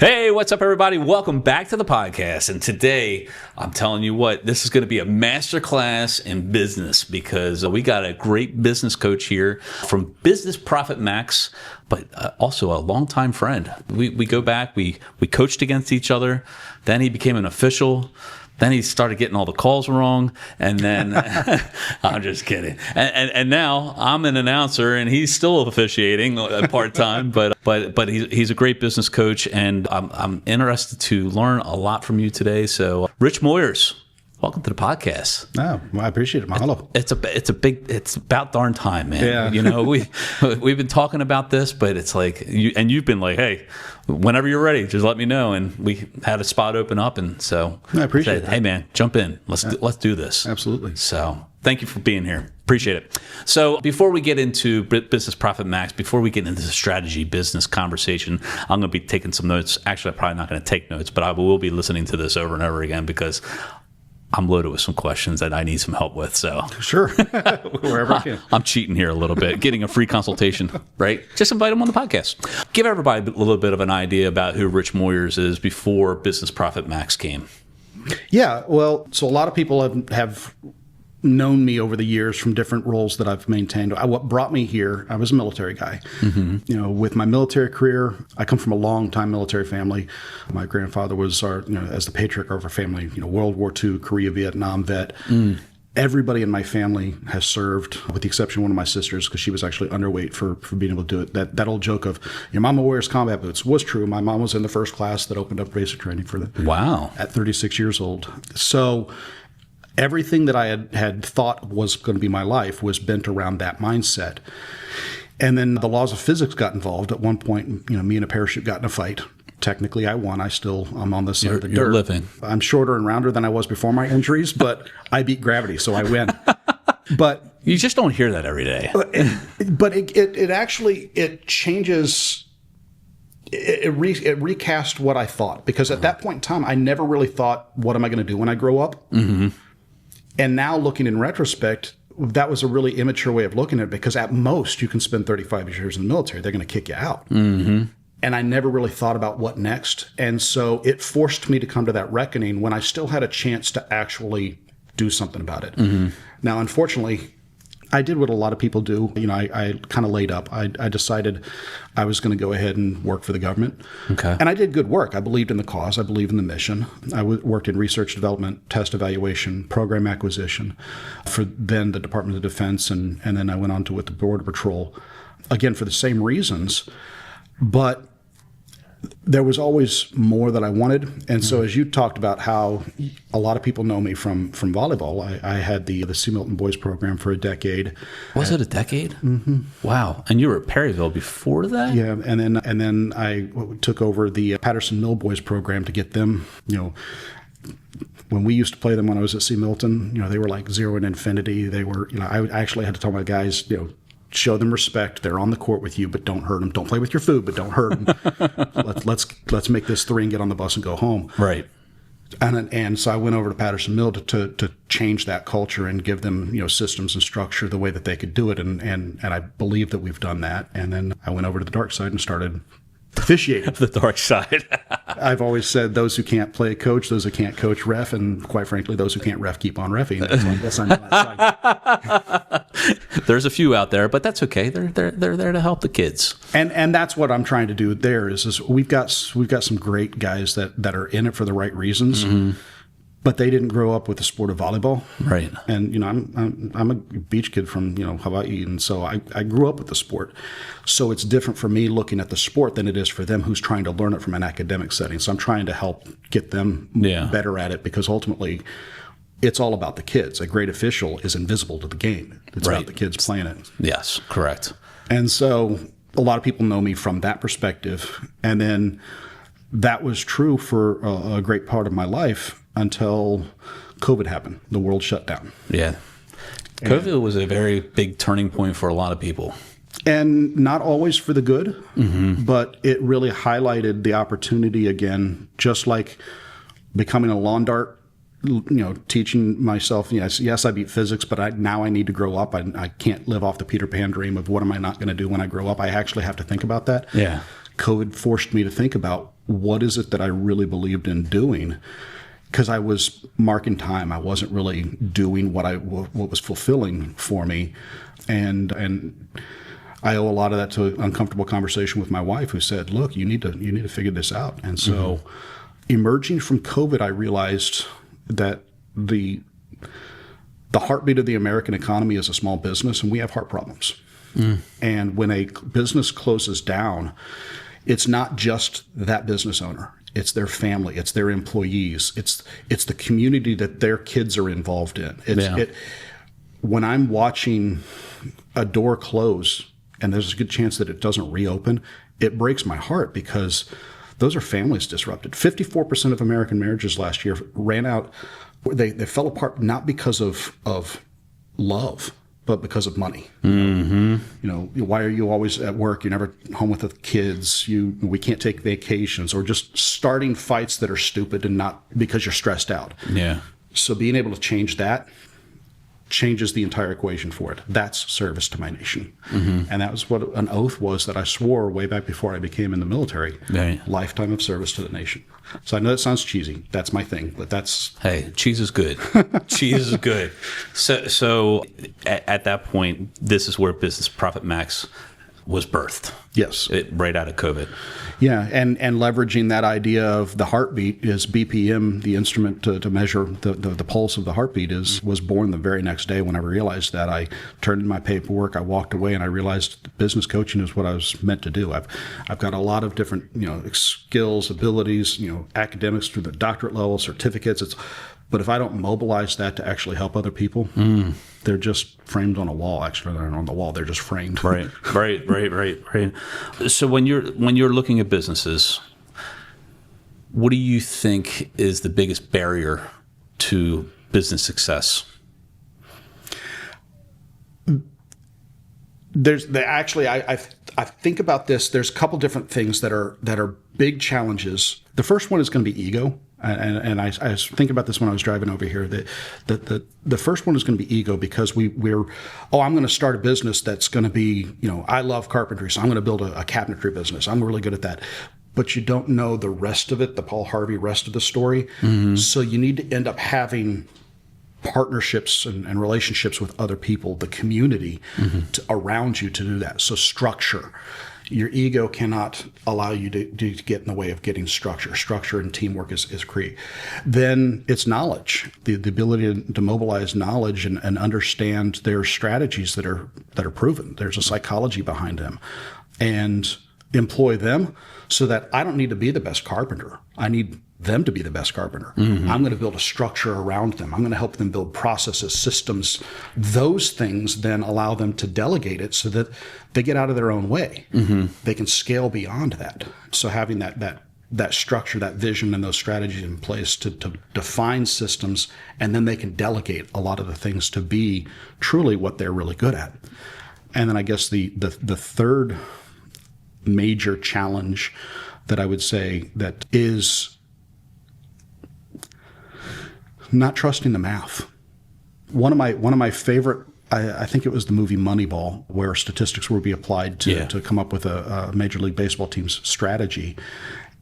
Hey, what's up, everybody? Welcome back to the podcast. And today, I'm telling you what, this is going to be a masterclass in business because we got a great business coach here from Business Profit Max, but also a longtime friend. We go back, we coached against each other. Then he became an official. Then he started getting all the calls wrong, and then I'm just kidding. And now I'm an announcer, and he's still officiating part time. But he's a great business coach, and I'm interested to learn a lot from you today. So, Rich Moyers, welcome to the podcast. Oh, well, I appreciate it, Mahalo. It's about darn time, man. Yeah. You know, we've been talking about this, but it's like you've been like, hey, whenever you're ready, just let me know. And we had a spot open up, and so I appreciate it. Hey, man, jump in. Let's do this. Absolutely. So thank you for being here. Appreciate it. So before we get into Business Profit Max, before we get into the strategy business conversation, I'm going to be taking some notes. Actually, I'm probably not going to take notes, but I will be listening to this over and over again because I'm loaded with some questions that I need some help with. So sure, wherever I can. I'm cheating here a little bit, getting a free consultation, right? Just invite them on the podcast. Give everybody a little bit of an idea about who Rich Moyers is before Business Profit Max came. Yeah, well, so a lot of people have known me over the years from different roles that I've maintained. What brought me here, I was a military guy. Mm-hmm. You know, with my military career, I come from a long-time military family. My grandfather was as the patriarch of our family, World War II, Korea, Vietnam vet. Mm. Everybody in my family has served, with the exception of one of my sisters, because she was actually underweight for being able to do it. That old joke of, your mama wears combat boots was true. My mom was in the first class that opened up basic training for them. Wow. At 36 years old. So everything that I had thought was going to be my life was bent around that mindset. And then the laws of physics got involved. At one point, me and a parachute got in a fight. Technically, I won. I'm on this side of the dirt. You're living. I'm shorter and rounder than I was before my injuries, but I beat gravity, so I win. But you just don't hear that every day. But it actually changes. It recast what I thought, because at that point in time, I never really thought, what am I going to do when I grow up? Mm-hmm. And now looking in retrospect, that was a really immature way of looking at it, because at most you can spend 35 years in the military. They're going to kick you out. Mm-hmm. And I never really thought about what next. And so it forced me to come to that reckoning when I still had a chance to actually do something about it. Mm-hmm. Now, unfortunately, I did what a lot of people do. I kind of laid up. I decided I was going to go ahead and work for the government. Okay. And I did good work. I believed in the cause. I believed in the mission. I worked in research development, test evaluation, program acquisition for then the Department of Defense. And then I went on to with the Border Patrol, again, for the same reasons. But there was always more that I wanted. And so as you talked about how a lot of people know me from volleyball, I had the C. Milton Boys program for a decade. Was it a decade? Mm-hmm. Wow. And you were at Perryville before that? Yeah. And then I took over the Patterson Mill Boys program to get them, when we used to play them when I was at C. Milton, they were like zero and infinity. They were, I actually had to tell my guys, show them respect. They're on the court with you, but don't hurt them. Don't play with your food, but don't hurt them. Let's make this 3 and get on the bus and go home. Right. And so I went over to Patterson Mill to change that culture and give them systems and structure the way that they could do it. And I believe that we've done that. And then I went over to the dark side and started officiating. The dark side. I've always said those who can't play coach, those who can't coach ref, and quite frankly, those who can't ref keep on reffing. So I guess I'm on that side. There's a few out there, but that's okay. They're there to help the kids. And that's what I'm trying to do there is we've got some great guys that are in it for the right reasons. Mm-hmm. But they didn't grow up with the sport of volleyball, right? And I'm a beach kid from Hawaii, and so I grew up with the sport. So it's different for me looking at the sport than it is for them who's trying to learn it from an academic setting. So I'm trying to help get them better at it, because ultimately it's all about the kids. A great official is invisible to the game. It's about the kids playing it. Yes, correct. And so a lot of people know me from that perspective, and then that was true for a great part of my life until COVID happened. The world shut down. Yeah. COVID was a very big turning point for a lot of people. And not always for the good, but it really highlighted the opportunity again, just like becoming a lawn dart, teaching myself, yes, I beat physics, but now I need to grow up. I can't live off the Peter Pan dream of what am I not going to do when I grow up. I actually have to think about that. Yeah. COVID forced me to think about what is it that I really believed in doing, because I was marking time. I wasn't really doing what was fulfilling for me, and I owe a lot of that to an uncomfortable conversation with my wife, who said, "Look, you need to figure this out." And so, emerging from COVID, I realized that the heartbeat of the American economy is a small business, and we have heart problems. And when a business closes down, it's not just that business owner. It's their family. It's their employees. It's the community that their kids are involved in. When I'm watching a door close and there's a good chance that it doesn't reopen, it breaks my heart, because those are families disrupted. 54% of American marriages last year ran out. They fell apart not because of love, but because of money. Why are you always at work? You're never home with the kids. We can't take vacations, or just starting fights that are stupid and not because you're stressed out. Yeah. So being able to change that changes the entire equation for it. That's service to my nation. And that was what an oath was that I swore way back before I became in the military. Right. Lifetime of service to the nation. So I know that sounds cheesy. That's my thing, but that's... Hey, cheese is good. Cheese is good. So at that point, this is where Business Profit Max was birthed. Yes. Right out of COVID. Yeah, and leveraging that idea of the heartbeat is BPM, the instrument to measure the pulse of the heartbeat, was born the very next day. When I realized that, I turned in my paperwork, I walked away, and I realized business coaching is what I was meant to do. I've got a lot of different skills, abilities, academics through the doctorate level, certificates. But if I don't mobilize that to actually help other people, they're just framed on a wall. Actually, they're not on the wall; they're just framed. Right. So when you're looking at businesses, what do you think is the biggest barrier to business success? I think about this. There's a couple different things that are big challenges. The first one is going to be ego. And I was thinking about this when I was driving over here. The first one is going to be ego, because I'm going to start a business that's going to be, I love carpentry, so I'm going to build a cabinetry business. I'm really good at that. But you don't know the rest of it, the Paul Harvey rest of the story. So you need to end up having partnerships and relationships with other people, the community around you to do that. So structure. Your ego cannot allow you to get in the way of getting structure. Structure and teamwork is key. Then it's knowledge, the ability to mobilize knowledge and understand their strategies that are proven. There's a psychology behind them, and employ them so that I don't need to be the best carpenter. I need them to be the best carpenter. I'm going to build a structure around them. I'm going to help them build processes, systems. Those things then allow them to delegate it so that they get out of their own way. They can scale beyond that. So having that structure, that vision, and those strategies in place to define systems, and then they can delegate a lot of the things to be truly what they're really good at. And then I guess the third major challenge that I would say that is not trusting the math. One of my favorite, I think it was the movie Moneyball, where statistics will be applied to come up with a Major League Baseball team's strategy.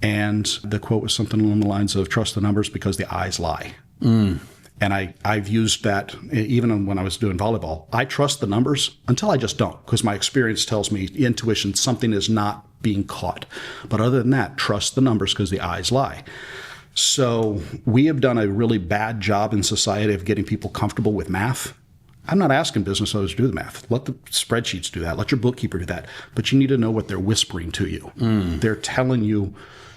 And the quote was something along the lines of, trust the numbers because the eyes lie. And I've used that even when I was doing volleyball. I trust the numbers until I just don't, because my experience tells me, intuition, something is not being caught. But other than that, trust the numbers because the eyes lie. So we have done a really bad job in society of getting people comfortable with math. I'm not asking business owners to do the math. Let the spreadsheets do that. Let your bookkeeper do that. But you need to know what they're whispering to you. They're telling you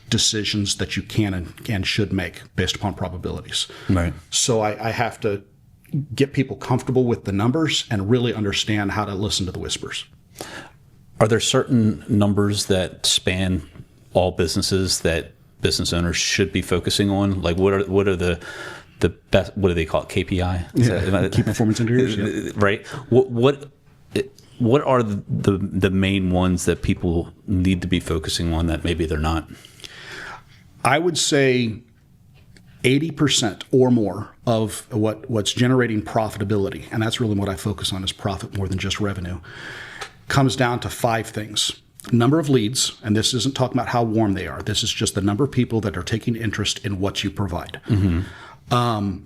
decisions that you can and should make based upon probabilities. Right. So I have to get people comfortable with the numbers and really understand how to listen to the whispers. Are there certain numbers that span all businesses that business owners should be focusing on? Like what are the best, what do they call it? KPI? Key performance indicators. Yeah. Right. What are the main ones that people need to be focusing on that maybe they're not? I would say 80% or more of what's generating profitability, and that's really what I focus on, is profit more than just revenue, comes down to 5 things. number of leads, and this isn't talking about how warm they are. This is just the number of people that are taking interest in what you provide.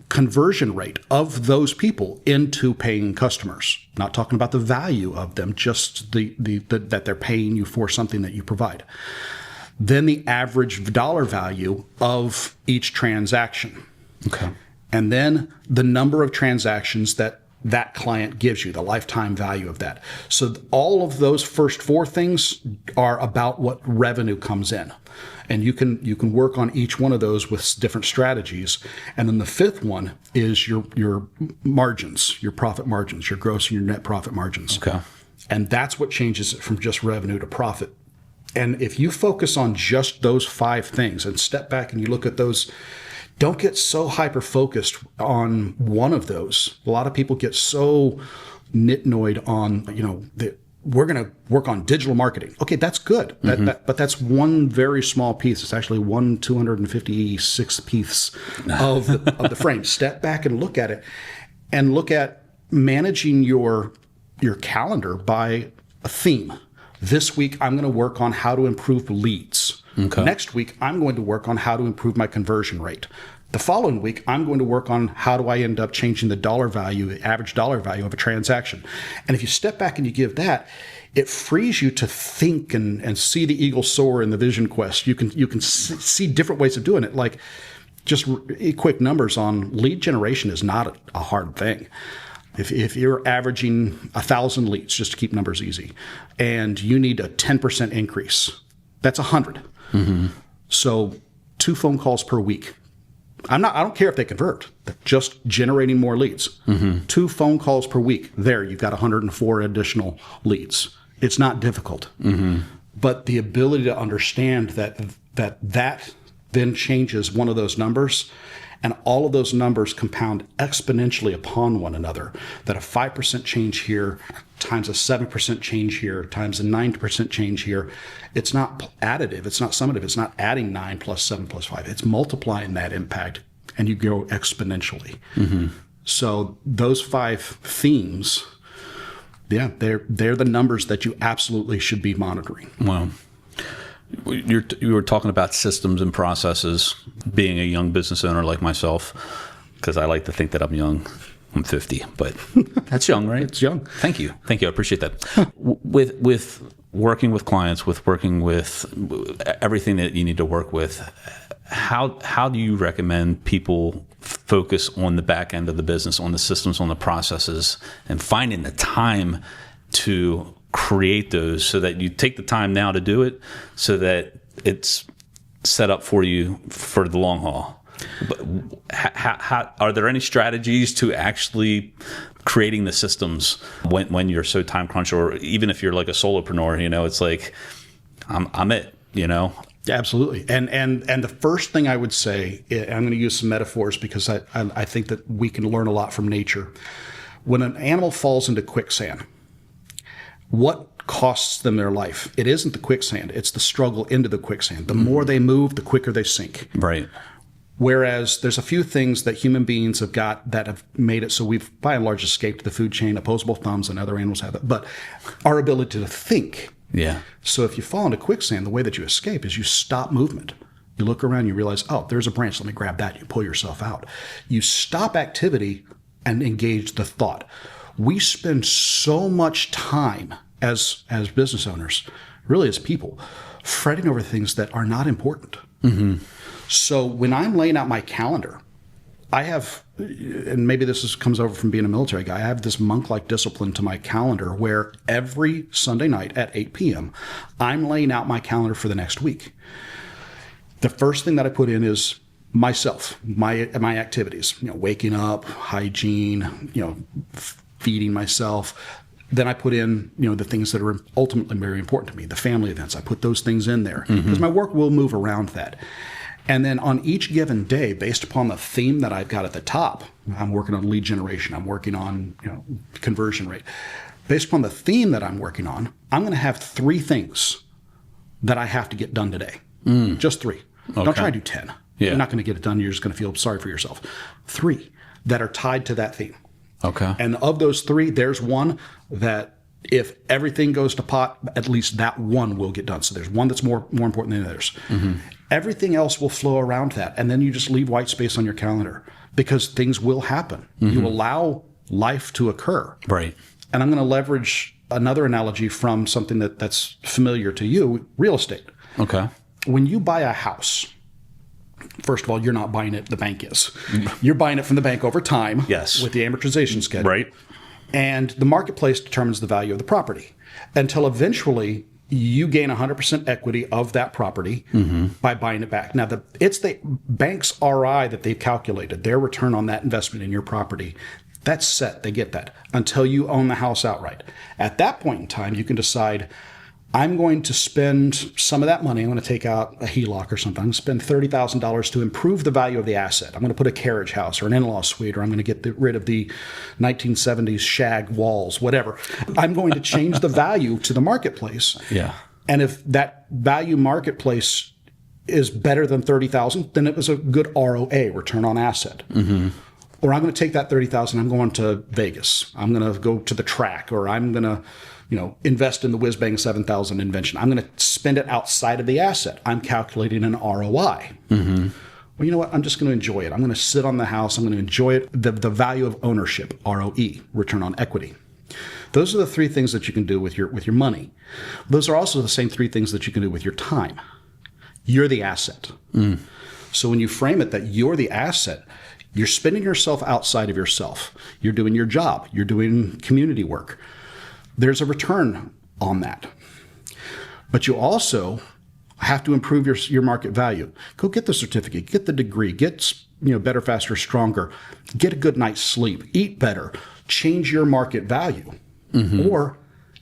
Conversion rate of those people into paying customers. Not talking about the value of them, just that they're paying you for something that you provide. Then the average dollar value of each transaction. Okay. And then the number of transactions that client gives you, the lifetime value of that. So all of those first four things are about what revenue comes in. And you can work on each one of those with different strategies. And then the fifth one is your margins, your profit margins, your gross and your net profit margins. Okay. And that's what changes it from just revenue to profit. And if you focus on just those five things and step back and you look at those, don't get so hyper-focused on one of those. A lot of people get so nitnoid on, we're going to work on digital marketing. Okay, that's good. But that's one very small piece. It's actually 256th piece of the frame. Step back and look at it, and look at managing your calendar by a theme. This week, I'm going to work on how to improve leads. Okay. Next week, I'm going to work on how to improve my conversion rate. The following week, I'm going to work on how do I end up changing the dollar value, the average dollar value of a transaction. And if you step back and you give that, it frees you to think and see the eagle soar in the vision quest. You can see different ways of doing it. Like just quick numbers on lead generation is not a hard thing. If you're averaging 1,000 leads, just to keep numbers easy, and you need a 10% increase, that's 100. So 2 phone calls per week. I don't care if they convert, just generating more leads. 2 phone calls per week. There, you've got 104 additional leads. It's not difficult. But the ability to understand that then changes one of those numbers, and all of those numbers compound exponentially upon one another. That a 5% change here times a 7% change here times a 9% change here, it's not additive, it's not summative, it's not adding 9 plus 7 plus 5. It's multiplying that impact, and you grow exponentially. So those 5 themes, yeah, they're the numbers that you absolutely should be monitoring. Wow. You were talking about systems and processes, being a young business owner like myself, because I like to think that I'm young. I'm 50, but that's young, right? It's young. Thank you. I appreciate that. With working with clients, with working with everything that you need to work with, how do you recommend people focus on the back end of the business, on the systems, on the processes, and finding the time to create those so that you take the time now to do it so that it's set up for you for the long haul? But how, are there any strategies to actually creating the systems when you're so time crunched, or even if you're like a solopreneur, it's like, I'm it. Absolutely. And the first thing I would say, I'm going to use some metaphors because I think that we can learn a lot from nature. When an animal falls into quicksand, what costs them their life? It isn't the quicksand. It's the struggle into the quicksand. The more they move, the quicker they sink. Right. Whereas there's a few things that human beings have got that have made it so we've, by and large, escaped the food chain. Opposable thumbs and other animals have it. But our ability to think. Yeah. So if you fall into quicksand, the way that you escape is you stop movement. You look around, you realize, oh, there's a branch. Let me grab that. You pull yourself out. You stop activity and engage the thought. We spend so much time as business owners, really as people, fretting over things that are not important. So when I'm laying out my calendar, I have, and maybe this comes over from being a military guy, I have this monk-like discipline to my calendar where every Sunday night at 8 p.m., I'm laying out my calendar for the next week. The first thing that I put in is myself, my activities, waking up, hygiene, feeding myself. Then I put in, the things that are ultimately very important to me, the family events. I put those things in there because my work will move around that. And then on each given day, based upon the theme that I've got at the top, I'm working on lead generation, I'm working on conversion rate. Based upon the theme that I'm working on, I'm going to have 3 things that I have to get done today. Just 3. Okay. Don't try to do 10. Yeah. You're not going to get it done. You're just going to feel sorry for yourself. 3 that are tied to that theme. Okay. And of those 3, there's one that if everything goes to pot, at least that one will get done. So there's one that's more important than the others. Everything else will flow around that. And then you just leave white space on your calendar because things will happen. You allow life to occur. Right. And I'm going to leverage another analogy from something that's familiar to you, real estate. Okay. When you buy a house, first of all, you're not buying it, the bank is. You're buying it from the bank over time. Yes. With the amortization schedule. Right. And the marketplace determines the value of the property until eventually you gain 100% equity of that property by buying it back. Now, it's the bank's RI that they've calculated, their return on that investment in your property. That's set. They get that until you own the house outright. At that point in time, you can decide, I'm going to spend some of that money. I'm going to take out a HELOC or something. I'm going to spend $30,000 to improve the value of the asset. I'm going to put a carriage house or an in-law suite, or I'm going to get rid of the 1970s shag walls, whatever. I'm going to change the value to the marketplace. Yeah. And if that value marketplace is better than $30,000, then it was a good ROA, return on asset. Or I'm going to take that $30,000. I'm going to Vegas. I'm going to go to the track, or I'm going to invest in the Whiz-Bang 7000 invention. I'm going to spend it outside of the asset. I'm calculating an ROI. Well, you know what? I'm just going to enjoy it. I'm going to sit on the house. I'm going to enjoy it. The value of ownership, ROE, return on equity. Those are the three things that you can do with your money. Those are also the same three things that you can do with your time. You're the asset. So when you frame it that you're the asset, you're spending yourself outside of yourself. You're doing your job. You're doing community work. There's a return on that. But you also have to improve your market value. Go get the certificate, get the degree, get better, faster, stronger, get a good night's sleep, eat better, change your market value, or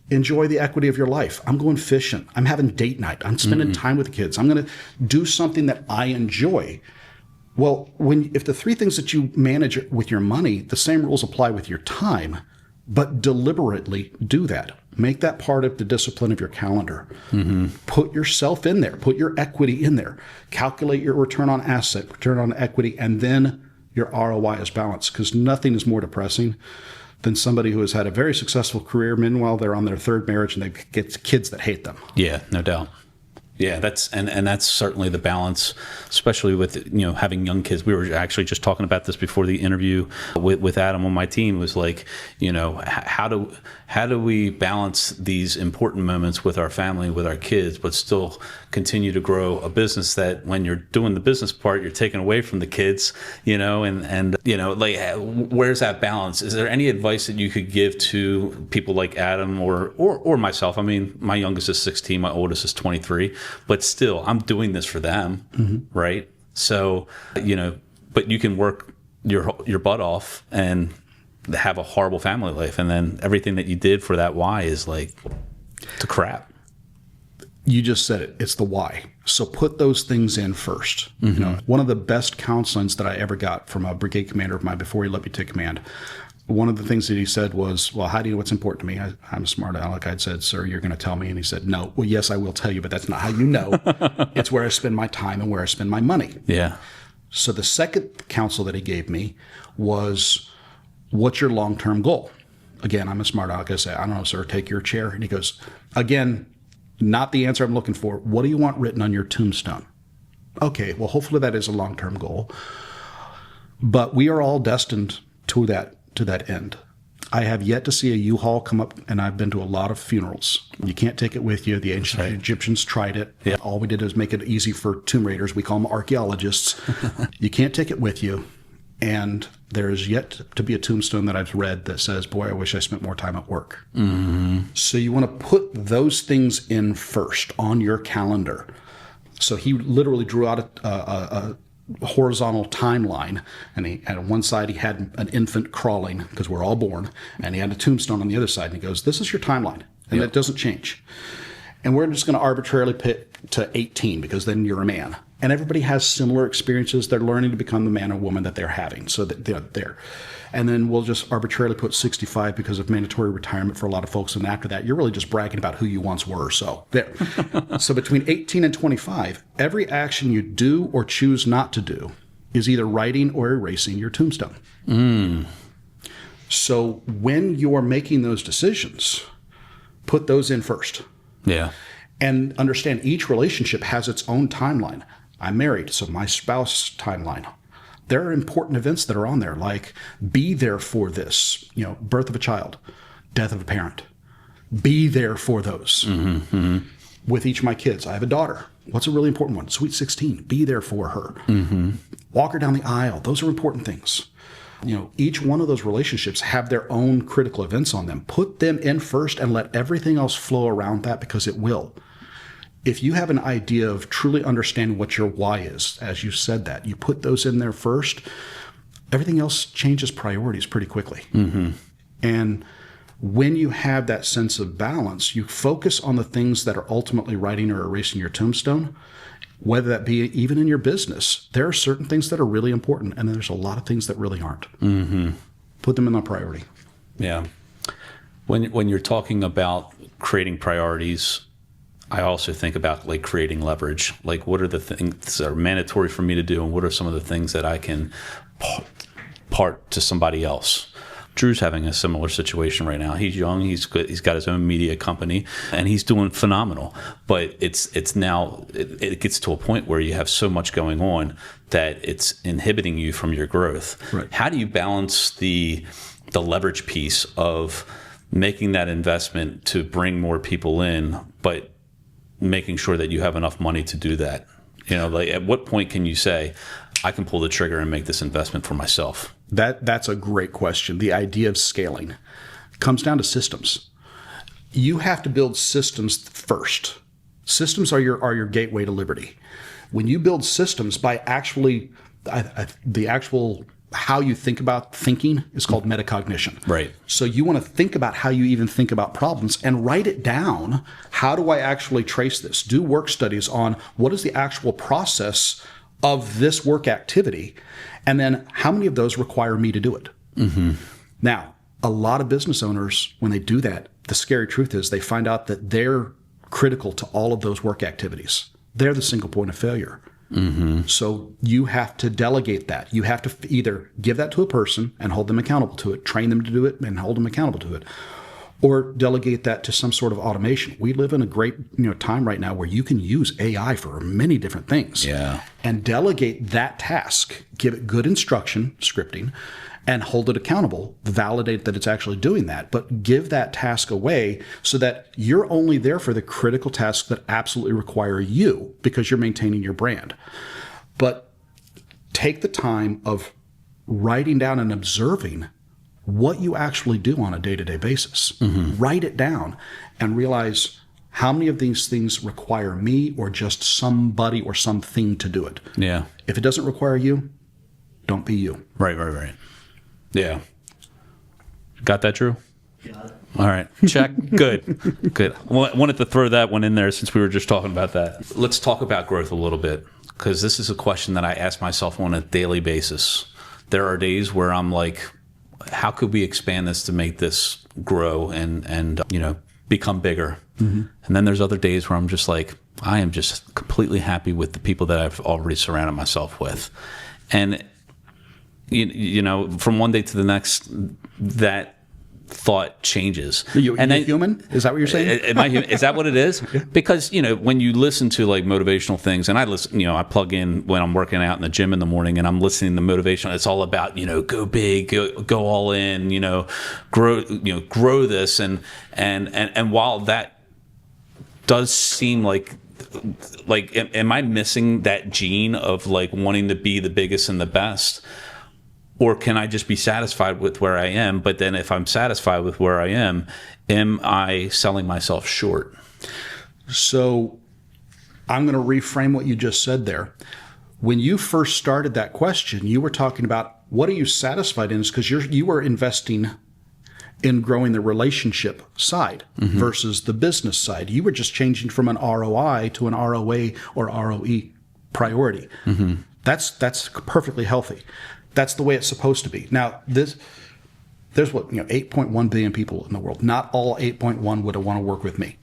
enjoy the equity of your life. I'm going fishing. I'm having date night. I'm spending time with the kids. I'm going to do something that I enjoy. Well, if the three things that you manage with your money, the same rules apply with your time, but deliberately do that. Make that part of the discipline of your calendar. Put yourself in there. Put your equity in there. Calculate your return on asset, return on equity, and then your ROI is balanced, because nothing is more depressing than somebody who has had a very successful career. Meanwhile, they're on their third marriage and they get kids that hate them. Yeah, no doubt. Yeah, that's certainly the balance, especially with having young kids. We were actually just talking about this before the interview with Adam on my team. Was like, how do we balance these important moments with our family, with our kids, but still continue to grow a business that when you're doing the business part, you're taking away from the kids, and like, where's that balance? Is there any advice that you could give to people like Adam or myself? I mean, my youngest is 16, my oldest is 23. But still, I'm doing this for them, right? So, but you can work your butt off and have a horrible family life, and then everything that you did for that why is like to crap. You just said it. It's the why. So put those things in first. One of the best counselings that I ever got from a brigade commander of mine before he let me take command, one of the things that he said was, well, how do you know what's important to me? I'm a smart aleck. I'd said, sir, you're going to tell me. And he said, no. Well, yes, I will tell you, but that's not how you know. It's where I spend my time and where I spend my money. Yeah. So the second counsel that he gave me was, what's your long-term goal? Again, I'm a smart aleck. I say, I don't know, sir, take your chair. And he goes, again, not the answer I'm looking for. What do you want written on your tombstone? Okay, well, hopefully that is a long-term goal. But we are all destined to that end. I have yet to see a U-Haul come up, and I've been to a lot of funerals. You can't take it with you. The ancient Egyptians tried it. Yeah. All we did is make it easy for tomb raiders. We call them archaeologists. You can't take it with you. And there is yet to be a tombstone that I've read that says, boy, I wish I spent more time at work. So you want to put those things in first on your calendar. So he literally drew out a horizontal timeline, and on one side he had an infant crawling, because we're all born, and he had a tombstone on the other side, and he goes, this is your timeline, and that doesn't change. And we're just going to arbitrarily pick to 18, because then you're a man. And everybody has similar experiences. They're learning to become the man or woman that they're having. So that they're there. And then we'll just arbitrarily put 65 because of mandatory retirement for a lot of folks. And after that, you're really just bragging about who you once were. So there. So between 18 and 25, every action you do or choose not to do is either writing or erasing your tombstone. So when you're making those decisions, put those in first. Yeah. And understand each relationship has its own timeline. I'm married, so my spouse timeline. There are important events that are on there, like be there for this, birth of a child, death of a parent. Be there for those. With each of my kids. I have a daughter. What's a really important one? Sweet 16. Be there for her. Walk her down the aisle. Those are important things. Each one of those relationships have their own critical events on them. Put them in first and let everything else flow around that, because it will. If you have an idea of truly understanding what your why is, as you said that, you put those in there first, everything else changes priorities pretty quickly. And when you have that sense of balance, you focus on the things that are ultimately writing or erasing your tombstone, whether that be even in your business. There are certain things that are really important, and there's a lot of things that really aren't. Put them in the priority. Yeah. When you're talking about creating priorities, I also think about like creating leverage. Like, what are the things that are mandatory for me to do, and what are some of the things that I can part to somebody else? Drew's having a similar situation right now. He's young. He's good. He's got his own media company, and he's doing phenomenal. But it's now it gets to a point where you have so much going on that it's inhibiting you from your growth. Right. How do you balance the leverage piece of making that investment to bring more people in, but making sure that you have enough money to do that? Like, at what point can you say, I can pull the trigger and make this investment for myself? That's a great question. The idea of scaling comes down to systems. You have to build systems first. Systems are your gateway to liberty. When you build systems by actually the actual how you think about thinking is called metacognition. Right. So you want to think about how you even think about problems and write it down. How do I actually trace this? Do work studies on what is the actual process of this work activity, and then how many of those require me to do it? Now, a lot of business owners, when they do that, the scary truth is they find out that they're critical to all of those work activities. They're the single point of failure. So you have to delegate that. You have to either give that to a person and hold them accountable to it, train them to do it and hold them accountable to it, or delegate that to some sort of automation. We live in a great time right now where you can use AI for many different things. Yeah. And delegate that task, give it good instruction, scripting, and hold it accountable, validate that it's actually doing that, but give that task away so that you're only there for the critical tasks that absolutely require you, because you're maintaining your brand. But take the time of writing down and observing what you actually do on a day-to-day basis. Write it down and realize how many of these things require me or just somebody or something to do it. Yeah. If it doesn't require you, don't be you. Right. Yeah. Got that, Drew? Got it. All right. Check. Good. Well, I wanted to throw that one in there since we were just talking about that. Let's talk about growth a little bit, because this is a question that I ask myself on a daily basis. There are days where I'm like, how could we expand this to make this grow and become bigger? And then there's other days where I'm just like, I am just completely happy with the people that I've already surrounded myself with. And from one day to the next, that thought changes. You're human? Is that what you're saying? Am I human? Is that what it is? Because, when you listen to like motivational things, and I listen, I plug in when I'm working out in the gym in the morning and I'm listening to motivation. It's all about, go big, go all in, grow this. And while that does seem like, am I missing that gene of like wanting to be the biggest and the best? Or can I just be satisfied with where I am? But then if I'm satisfied with where I am I selling myself short? So I'm going to reframe what you just said there. When you first started that question, you were talking about what are you satisfied in, is because you were investing in growing the relationship side versus the business side. You were just changing from an ROI to an ROA or ROE priority. That's perfectly healthy. That's the way it's supposed to be. Now, there's 8.1 billion people in the world. Not all 8.1 would want to work with me.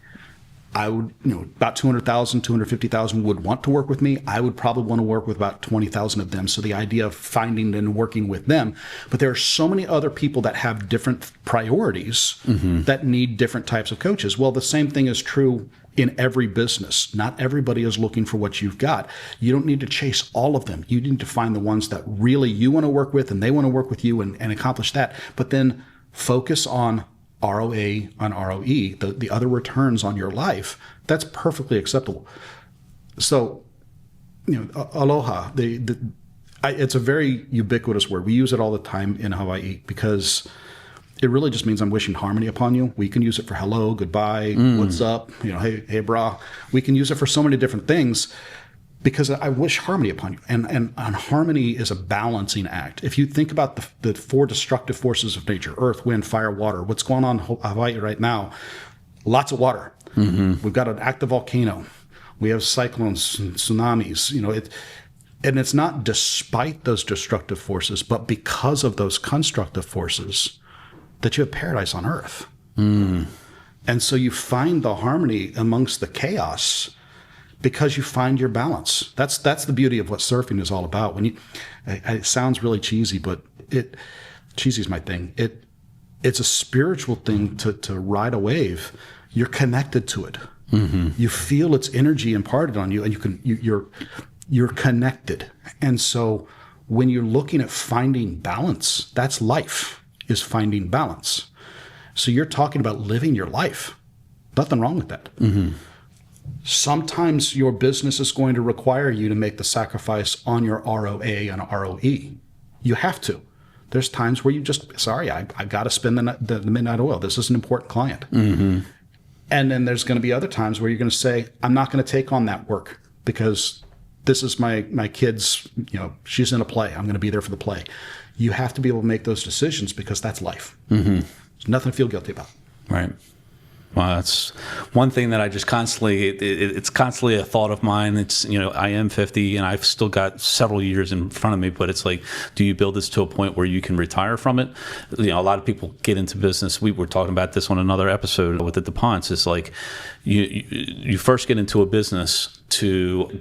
I would, about 200,000, 250,000 would want to work with me. I would probably want to work with about 20,000 of them. So the idea of finding and working with them, but there are so many other people that have different priorities that need different types of coaches. Well, the same thing is true in every business. Not everybody is looking for what you've got. You don't need to chase all of them. You need to find the ones that really you want to work with and they want to work with you and accomplish that. But then focus on ROA on ROE, the other returns on your life. That's perfectly acceptable. So, aloha, it's a very ubiquitous word. We use it all the time in Hawaii because it really just means I'm wishing harmony upon you. We can use it for hello, goodbye, what's up, hey, brah. We can use it for so many different things because I wish harmony upon you. And harmony is a balancing act. If you think about the four destructive forces of nature, earth, wind, fire, water, what's going on in Hawaii right now, lots of water. We've got an active volcano. We have cyclones and tsunamis. And it's not despite those destructive forces, but because of those constructive forces that you have paradise on earth. And so you find the harmony amongst the chaos because you find your balance. That's the beauty of what surfing is all about. It sounds really cheesy, but cheesy is my thing. It's a spiritual thing to ride a wave. You're connected to it. You feel its energy imparted on you, and you're connected. And so when you're looking at finding balance, that's life, is finding balance. So you're talking about living your life. Nothing wrong with that. Sometimes your business is going to require you to make the sacrifice on your ROA and ROE. You have to. There's times where you just, I got to spend the midnight oil. This is an important client. And then there's going to be other times where you're going to say, I'm not going to take on that work because this is my kid's, she's in a play. I'm going to be there for the play. You have to be able to make those decisions because that's life. There's nothing to feel guilty about. Right. Well, that's one thing that I just constantly, it's constantly a thought of mine. It's, I am 50 and I've still got several years in front of me, but it's like, do you build this to a point where you can retire from it? A lot of people get into business. We were talking about this on another episode with the DuPonts. It's like you first get into a business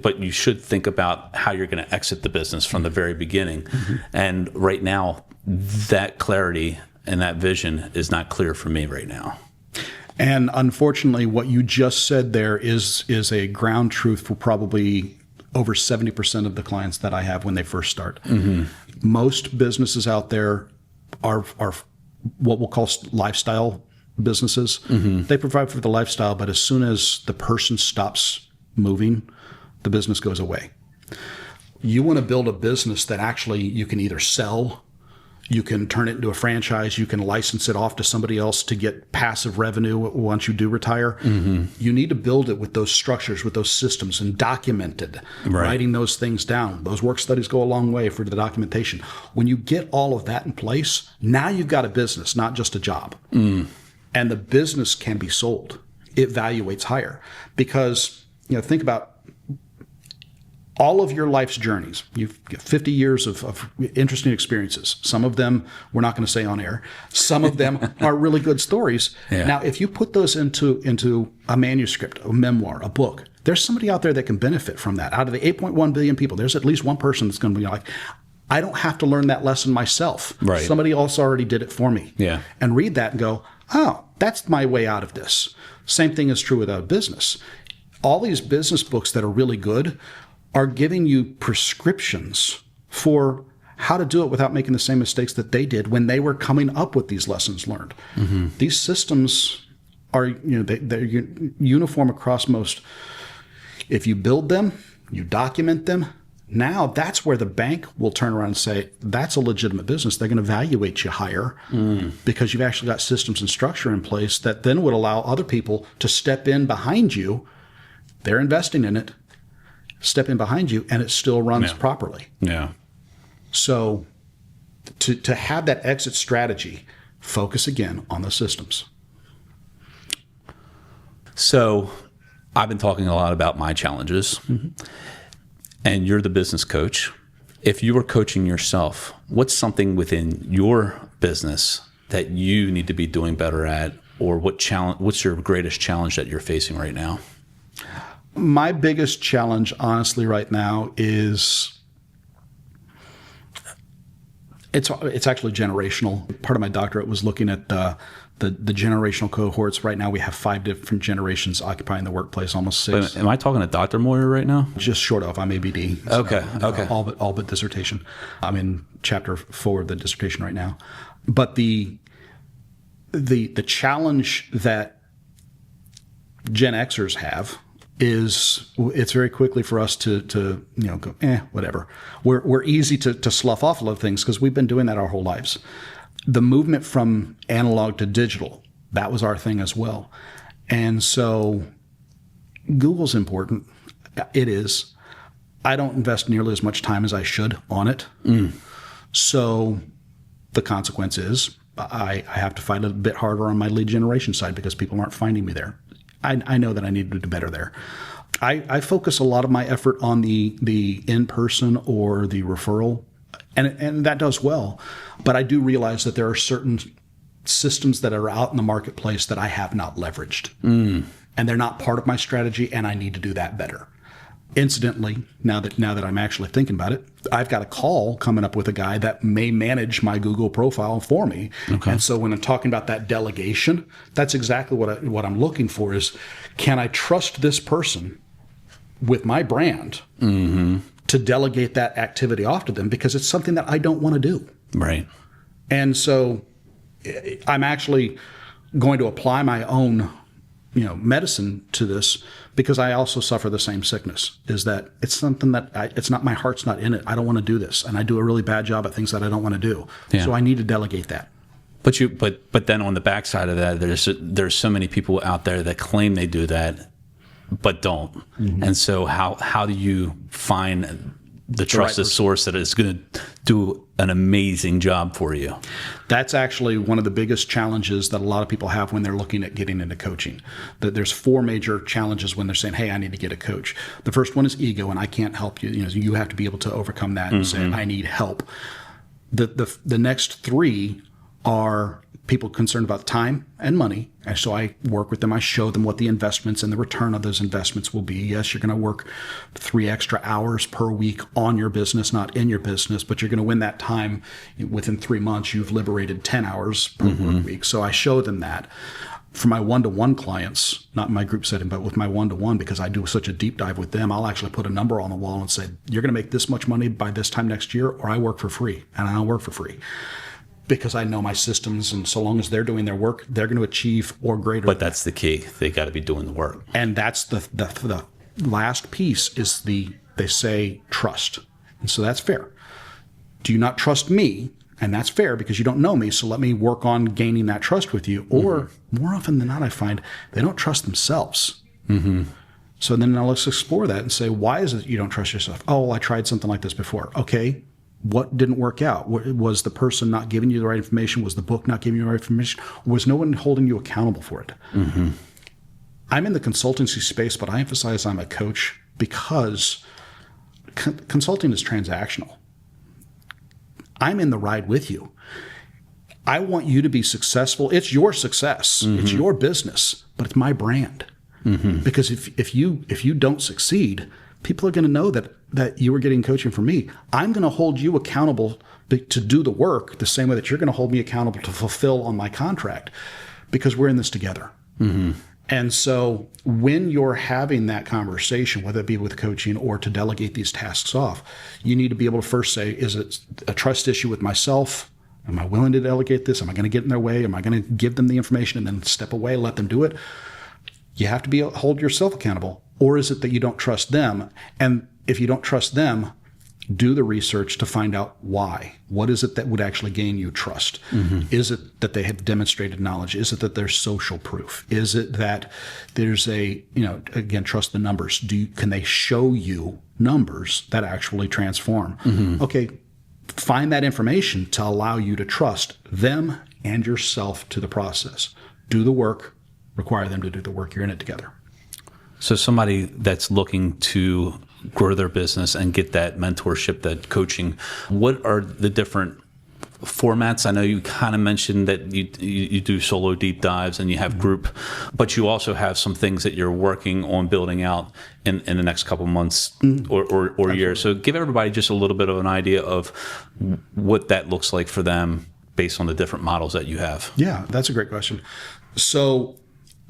but you should think about how you're going to exit the business from the very beginning. And right now, that clarity and that vision is not clear for me right now. And unfortunately, what you just said there is a ground truth for probably over 70% of the clients that I have when they first start. Most businesses out there are what we'll call lifestyle businesses. They provide for the lifestyle, but as soon as the person stops moving, the business goes away. You want to build a business that actually you can either sell, you can turn it into a franchise, you can license it off to somebody else to get passive revenue once you do retire. You need to build it with those structures, with those systems, and documented, writing those things down. Those work studies go a long way for the documentation. When you get all of that in place, now you've got a business, not just a job. And the business can be sold. It valuates higher because, think about all of your life's journeys. You've got 50 years of interesting experiences. Some of them we're not going to say on air. Some of them are really good stories. Now, if you put those into a manuscript, a memoir, a book, there's somebody out there that can benefit from that. Out of the 8.1 billion people, there's at least one person that's going to be like, I don't have to learn that lesson myself. Somebody else already did it for me. And read that and go, oh, that's my way out of this. Same thing is true with a business. All these business books that are really good are giving you prescriptions for how to do it without making the same mistakes that they did when they were coming up with these lessons learned. These systems are, they're uniform across most. If you build them, you document them, now that's where the bank will turn around and say, that's a legitimate business. They're going to evaluate you higher because you've actually got systems and structure in place that then would allow other people to step in behind you. They're investing in it. Step in behind you, and it still runs properly. So to have that exit strategy, focus again on the systems. So I've been talking a lot about my challenges, and you're the business coach. If you were coaching yourself, what's something within your business that you need to be doing better at, or what's your greatest challenge that you're facing right now? My biggest challenge, honestly, right now is it's actually generational. Part of my doctorate was looking at the generational cohorts. Right now, we have 5 different generations occupying the workplace, almost 6. Am I talking to Dr. Moyer right now? Just short of. I'm ABD. So, Okay. All but dissertation. I'm in chapter 4 of the dissertation right now. But the challenge that Gen Xers have is it's very quickly for us to go, whatever. We're easy to slough off a lot of things because we've been doing that our whole lives. The movement from analog to digital, that was our thing as well. And so Google's important. It is. I don't invest nearly as much time as I should on it. So the consequence is I have to fight a bit harder on my lead generation side because people aren't finding me there. I know that I need to do better there. I focus a lot of my effort on the in-person or the referral, and that does well. But I do realize that there are certain systems that are out in the marketplace that I have not leveraged. And they're not part of my strategy, and I need to do that better. Incidentally, now that I'm actually thinking about it, I've got a call coming up with a guy that may manage my Google profile for me. Okay. And so when I'm talking about that delegation, that's exactly what I'm looking for is, can I trust this person with my brand to delegate that activity off to them because it's something that I don't want to do. Right. And so I'm actually going to apply my own medicine to this because I also suffer the same sickness, is that it's something that it's not, my heart's not in it. I don't want to do this. And I do a really bad job at things that I don't want to do. Yeah. So I need to delegate that. But then on the backside of that, there's so many people out there that claim they do that, but don't. And so how do you find the trusted source that is going to do an amazing job for you? That's actually one of the biggest challenges that a lot of people have when they're looking at getting into coaching. There's 4 major challenges when they're saying, hey, I need to get a coach. The first one is ego, and I can't help you. You have to be able to overcome that and say, I need help. The next 3 are people concerned about time and money. And so I work with them. I show them what the investments and the return of those investments will be. Yes, you're going to work 3 extra hours per week on your business, not in your business, but you're going to win that time. Within 3 months, you've liberated 10 hours per work week. So I show them that. For my one-to-one clients, not in my group setting, but with my one-to-one, because I do such a deep dive with them, I'll actually put a number on the wall and say, you're going to make this much money by this time next year, or I work for free. And I don't work for free, because I know my systems, and so long as they're doing their work, they're going to achieve or greater. But that's the key. They got to be doing the work. And that's the last piece is they say trust. And so that's fair. Do you not trust me? And that's fair because you don't know me, so let me work on gaining that trust with you. Or more often than not, I find they don't trust themselves. So then now let's explore that and say, why is it you don't trust yourself? Oh, well, I tried something like this before. Okay. What didn't work out? Was the person not giving you the right information? Was the book not giving you the right information? Or was no one holding you accountable for it? I'm in the consultancy space, but I emphasize I'm a coach because consulting is transactional. I'm in the ride with you. I want you to be successful. It's your success. It's your business, but it's my brand. Because if you don't succeed, people are going to know that you were getting coaching from me. I'm going to hold you accountable to do the work the same way that you're going to hold me accountable to fulfill on my contract, because we're in this together. And so when you're having that conversation, whether it be with coaching or to delegate these tasks off, you need to be able to first say, is it a trust issue with myself? Am I willing to delegate this? Am I going to get in their way? Am I going to give them the information and then step away, let them do it? You have to hold yourself accountable. Or is it that you don't trust them? And if you don't trust them, do the research to find out why. What is it that would actually gain you trust? Is it that they have demonstrated knowledge? Is it that there's social proof? Is it that there's again, trust the numbers. Can they show you numbers that actually transform? Okay, find that information to allow you to trust them and yourself to the process. Do the work, require them to do the work. You're in it together. So somebody that's looking to grow their business and get that mentorship, that coaching, what are the different formats? I know you kind of mentioned that you do solo deep dives and you have group, but you also have some things that you're working on building out in the next couple months or years. So give everybody just a little bit of an idea of what that looks like for them based on the different models that you have. Yeah, that's a great question. So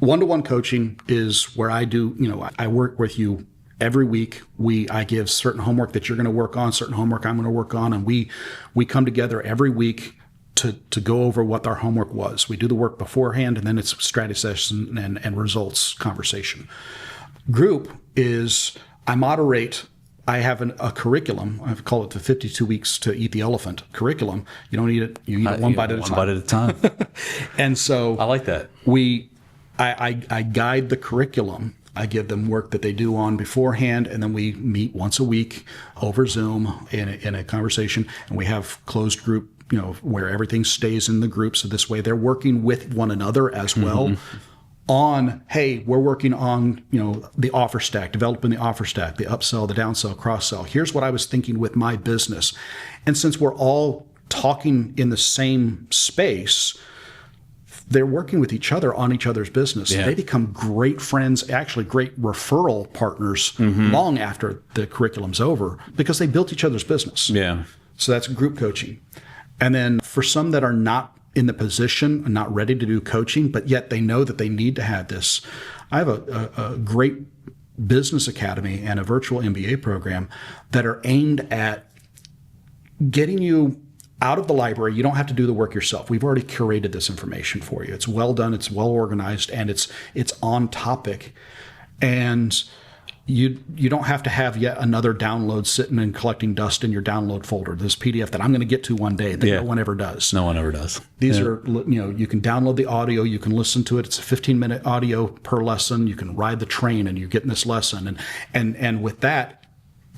one-to-one coaching is where I do, I work with you every week. I give certain homework that you're going to work on, certain homework I'm going to work on, and we come together every week to go over what our homework was. We do the work beforehand, and then it's strategy session and results conversation. Group is I moderate. I have a curriculum. I call it the 52 weeks to eat the elephant curriculum. You don't eat it. You eat it one bite at a time. One bite at a time. And so I like that. I guide the curriculum. I give them work that they do on beforehand, and then we meet once a week over Zoom in a conversation, and we have closed group, where everything stays in the group. So this way they're working with one another as well on, hey, we're working on, the offer stack, developing the offer stack, the upsell, the downsell, cross-sell. Here's what I was thinking with my business. And since we're all talking in the same space, they're working with each other on each other's business. Yeah. They become great friends, actually great referral partners long after the curriculum's over because they built each other's business. Yeah. So that's group coaching. And then for some that are not in the position, not ready to do coaching, but yet they know that they need to have this, I have a great business academy and a virtual MBA program that are aimed at getting you out of the library. You don't have to do the work yourself. We've already curated this information for you. It's well done, it's well organized, and it's on topic. And you don't have to have yet another download sitting and collecting dust in your download folder. This PDF that I'm going to get to one day that no one ever does. No one ever does. These are, you can download the audio, you can listen to it. It's a 15-minute audio per lesson. You can ride the train and you're getting this lesson. And with that,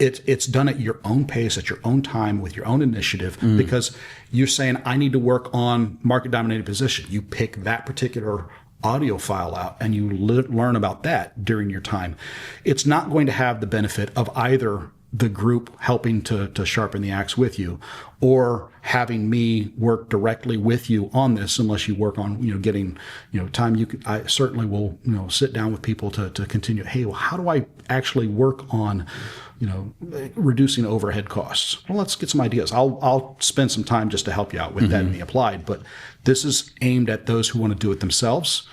it's done at your own pace, at your own time, with your own initiative, because you're saying, I need to work on market dominated position. You pick that particular audio file out and you learn about that during your time. It's not going to have the benefit of either the group helping to sharpen the axe with you or having me work directly with you on this, unless you work on, getting, time. I certainly will, sit down with people to continue. Hey, well, how do I actually work on, reducing overhead costs? Well, let's get some ideas. I'll spend some time just to help you out with that in the applied, but this is aimed at those who want to do it themselves,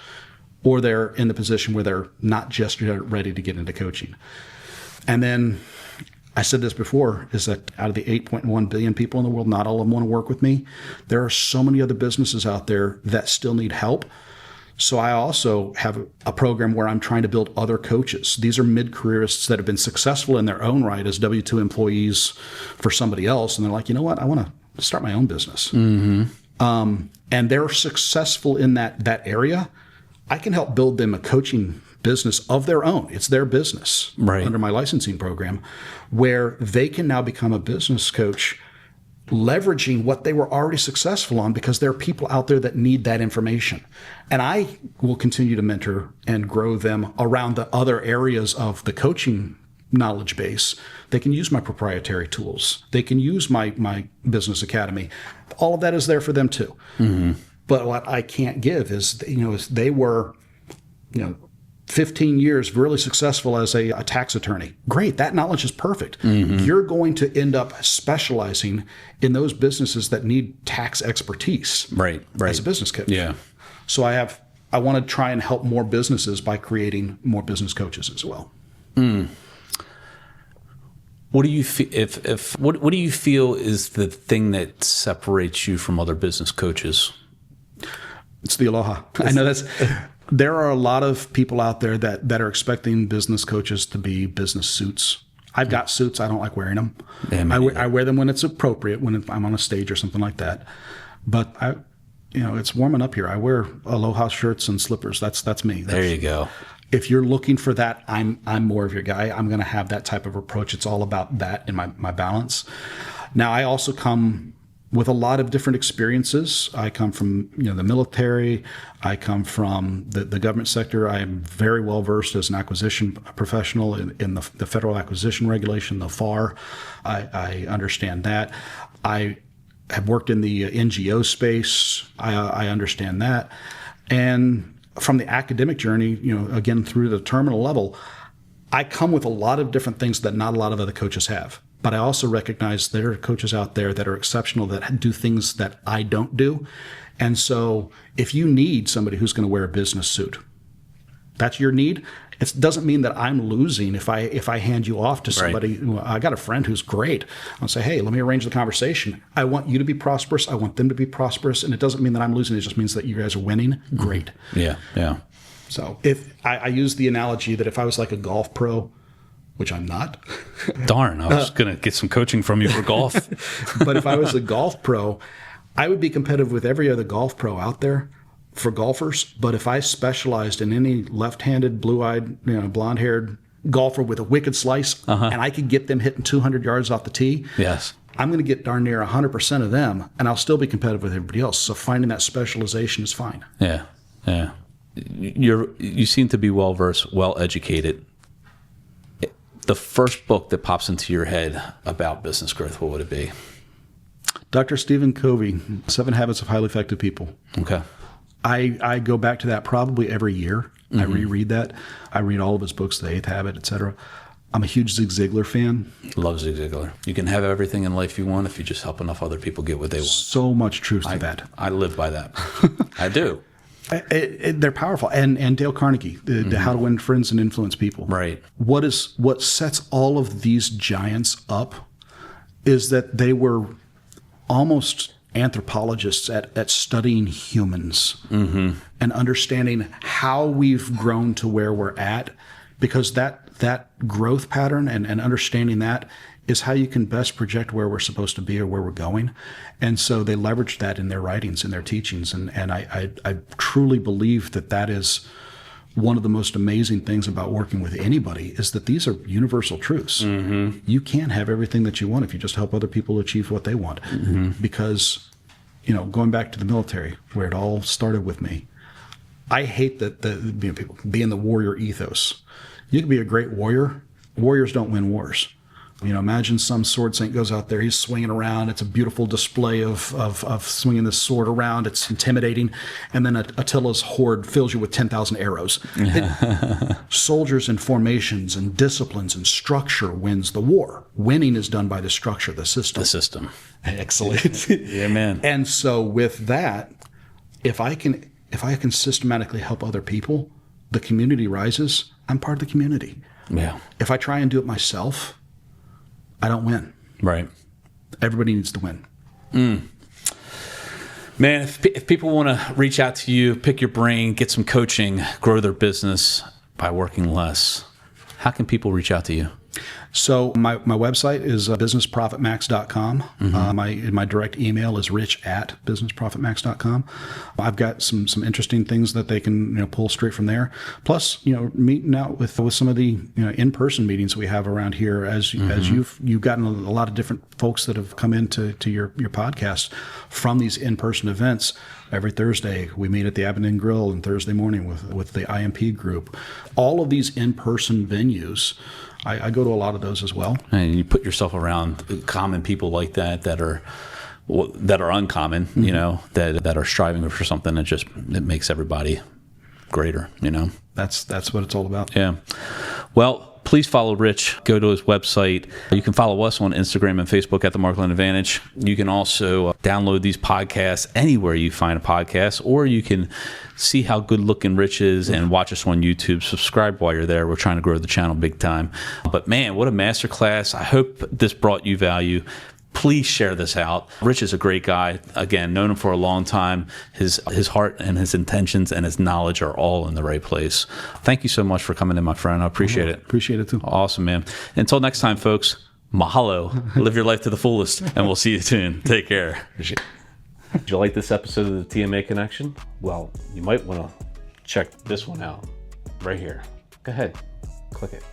or they're in the position where they're not just ready to get into coaching. And then I said this before, is that out of the 8.1 billion people in the world, not all of them want to work with me. There are so many other businesses out there that still need help. So I also have a program where I'm trying to build other coaches. These are mid-careerists that have been successful in their own right as W-2 employees for somebody else. And they're like, you know what? I want to start my own business. And they're successful in that area. I can help build them a coaching business of their own. It's their business under my licensing program, where they can now become a business coach, leveraging what they were already successful on, because there are people out there that need that information. And I will continue to mentor and grow them around the other areas of the coaching knowledge base. They can use my proprietary tools. They can use my business academy. All of that is there for them too. But what I can't give is, they were, 15 years really successful as a tax attorney. Great. That knowledge is perfect. You're going to end up specializing in those businesses that need tax expertise. Right. As a business coach. Yeah. So I want to try and help more businesses by creating more business coaches as well. What do you what do you feel is the thing that separates you from other business coaches? It's the aloha. I know there are a lot of people out there that are expecting business coaches to be business suits. I've got suits. I don't like wearing them. I wear them when it's appropriate, when I'm on a stage or something like that. But it's warming up here. I wear aloha shirts and slippers. That's me. There you go. If you're looking for that, I'm more of your guy. I'm going to have that type of approach. It's all about that and my balance. Now, I also come with a lot of different experiences. I come from the military. I come from the government sector. I am very well versed as an acquisition professional in the Federal Acquisition Regulation, the FAR. I understand that. I have worked in the NGO space. I understand that. And from the academic journey, again, through the terminal level, I come with a lot of different things that not a lot of other coaches have. But I also recognize there are coaches out there that are exceptional that do things that I don't do. And so if you need somebody who's going to wear a business suit, that's your need. It doesn't mean that I'm losing if I hand you off to somebody. Right. I got a friend who's great. I'll say, hey, let me arrange the conversation. I want you to be prosperous. I want them to be prosperous. And it doesn't mean that I'm losing. It just means that you guys are winning. Great. Yeah. So if I use the analogy that if I was like a golf pro, which I'm not. Darn, I was going to get some coaching from you for golf. But if I was a golf pro, I would be competitive with every other golf pro out there for golfers. But if I specialized in any left-handed, blue-eyed, blonde-haired golfer with a wicked slice, and I could get them hitting 200 yards off the tee, yes, I'm going to get darn near 100% of them, and I'll still be competitive with everybody else. So finding that specialization is fine. Yeah. You seem to be well-versed, well-educated. The first book that pops into your head about business growth, what would it be? Dr. Stephen Covey, 7 Habits of Highly Effective People. Okay. I go back to that probably every year. I reread that. I read all of his books, The 8th Habit, etc. I'm a huge Zig Ziglar fan. Love Zig Ziglar. You can have everything in life you want if you just help enough other people get what they want. So much truth to that. I live by that. I do. They're powerful. And Dale Carnegie, the How to Win Friends and Influence People. Right. What sets all of these giants up is that they were almost anthropologists at studying humans and understanding how we've grown to where we're at, because that growth pattern and understanding that is how you can best project where we're supposed to be or where we're going. And so they leveraged that in their writings and their teachings. And I truly believe that is one of the most amazing things about working with anybody, is that these are universal truths. You can't have everything that you want if you just help other people achieve what they want. Because, going back to the military, where it all started with me, I hate that people being the warrior ethos. You can be a great warrior. Warriors don't win wars. Imagine some sword saint goes out there, he's swinging around. It's a beautiful display of swinging this sword around. It's intimidating. And then Attila's horde fills you with 10,000 arrows. Soldiers and formations and disciplines and structure wins the war. Winning is done by the structure, the system. The system. Excellent. Yeah, man. And so with that, if I can systematically help other people, the community rises. I'm part of the community. Yeah. If I try and do it myself, I don't win. Right. Everybody needs to win. Man, if people want to reach out to you, pick your brain, get some coaching, grow their business by working less, how can people reach out to you? So my website is businessprofitmax.com. My direct email is rich@businessprofitmax.com. I've got some interesting things that they can pull straight from there. Plus, meeting out with some of the in-person meetings we have around here, as you've gotten a lot of different folks that have come into your podcast from these in-person events. Every Thursday, we meet at the Abingdon Grill, and Thursday morning with the IMP group. All of these in-person venues, I go to a lot of those as well. And you put yourself around common people like that are uncommon, that are striving for something that it makes everybody greater, That's what it's all about. Yeah. Well, please follow Rich. Go to his website. You can follow us on Instagram and Facebook at The Markland Advantage. You can also download these podcasts anywhere you find a podcast, or you can see how good looking Rich is and watch us on YouTube. Subscribe while you're there. We're trying to grow the channel big time. But man, what a masterclass. I hope this brought you value. Please share this out. Rich is a great guy. Again, known him for a long time. His heart and his intentions and his knowledge are all in the right place. Thank you so much for coming in, my friend. I appreciate it. Appreciate it too. Awesome, man. Until next time, folks, mahalo. Live your life to the fullest, and we'll see you soon. Take care. Appreciate it. Did you like this episode of the TMA Connection? Well, you might want to check this one out right here. Go ahead, click it.